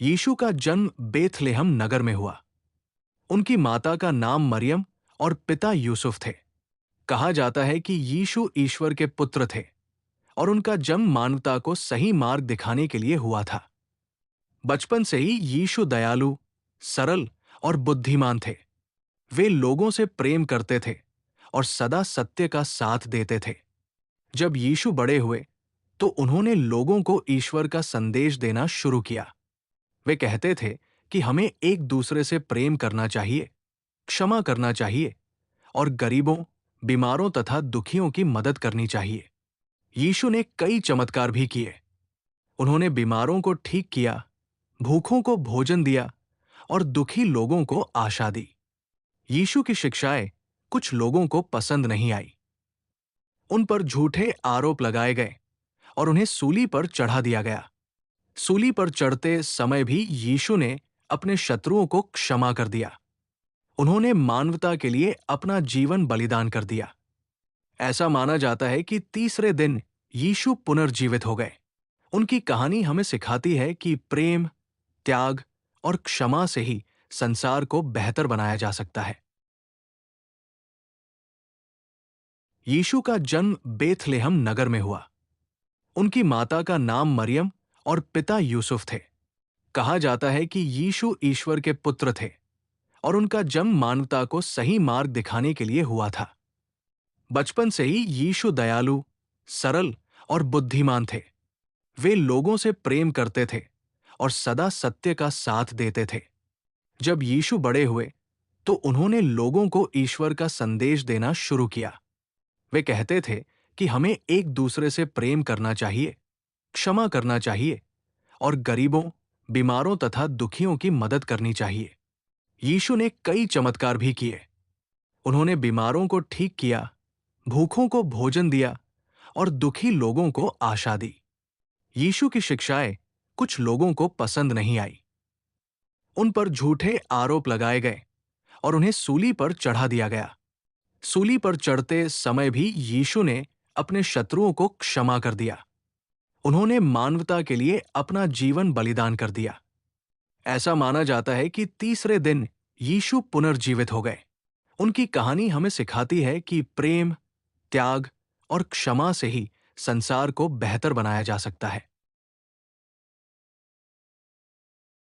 यीशु का जन्म बेथलेहम नगर में हुआ। उनकी माता का नाम मरियम और पिता यूसुफ थे। कहा जाता है कि यीशु ईश्वर के पुत्र थे और उनका जन्म मानवता को सही मार्ग दिखाने के लिए हुआ था। बचपन से ही यीशु दयालु, सरल और बुद्धिमान थे। वे लोगों से प्रेम करते थे और सदा सत्य का साथ देते थे। जब यीशु बड़े हुए तो उन्होंने लोगों को ईश्वर का संदेश देना शुरू किया। वे कहते थे कि हमें एक दूसरे से प्रेम करना चाहिए, क्षमा करना चाहिए और गरीबों, बीमारों तथा दुखियों की मदद करनी चाहिए। यीशु ने कई चमत्कार भी किए। उन्होंने बीमारों को ठीक किया, भूखों को भोजन दिया और दुखी लोगों को आशा दी। यीशु की शिक्षाएं कुछ लोगों को पसंद नहीं आई। उन पर झूठे आरोप लगाए गए और उन्हें सूली पर चढ़ा दिया गया। सूली पर चढ़ते समय भी यीशु ने अपने शत्रुओं को क्षमा कर दिया। उन्होंने मानवता के लिए अपना जीवन बलिदान कर दिया। ऐसा माना जाता है कि तीसरे दिन यीशु पुनर्जीवित हो गए। उनकी कहानी हमें सिखाती है कि प्रेम, त्याग और क्षमा से ही संसार को बेहतर बनाया जा सकता है। यीशु का जन्म बेथलेहम नगर में हुआ। उनकी माता का नाम मरियम और पिता यूसुफ थे। कहा जाता है कि यीशु ईश्वर के पुत्र थे और उनका जन्म मानवता को सही मार्ग दिखाने के लिए हुआ था। बचपन से ही यीशु दयालु, सरल और बुद्धिमान थे। वे लोगों से प्रेम करते थे और सदा सत्य का साथ देते थे। जब यीशु बड़े हुए तो उन्होंने लोगों को ईश्वर का संदेश देना शुरू किया। वे कहते थे कि हमें एक दूसरे से प्रेम करना चाहिए, क्षमा करना चाहिए और गरीबों, बीमारों तथा दुखियों की मदद करनी चाहिए। यीशु ने कई चमत्कार भी किए। उन्होंने बीमारों को ठीक किया, भूखों को भोजन दिया और दुखी लोगों को आशा दी। यीशु की शिक्षाएं कुछ लोगों को पसंद नहीं आई। उन पर झूठे आरोप लगाए गए और उन्हें सूली पर चढ़ा दिया गया। सूली पर चढ़ते समय भी यीशु ने अपने शत्रुओं को क्षमा कर दिया। उन्होंने मानवता के लिए अपना जीवन बलिदान कर दिया। ऐसा माना जाता है कि तीसरे दिन यीशु पुनर्जीवित हो गए। उनकी कहानी हमें सिखाती है कि प्रेम, त्याग और क्षमा से ही संसार को बेहतर बनाया जा सकता है।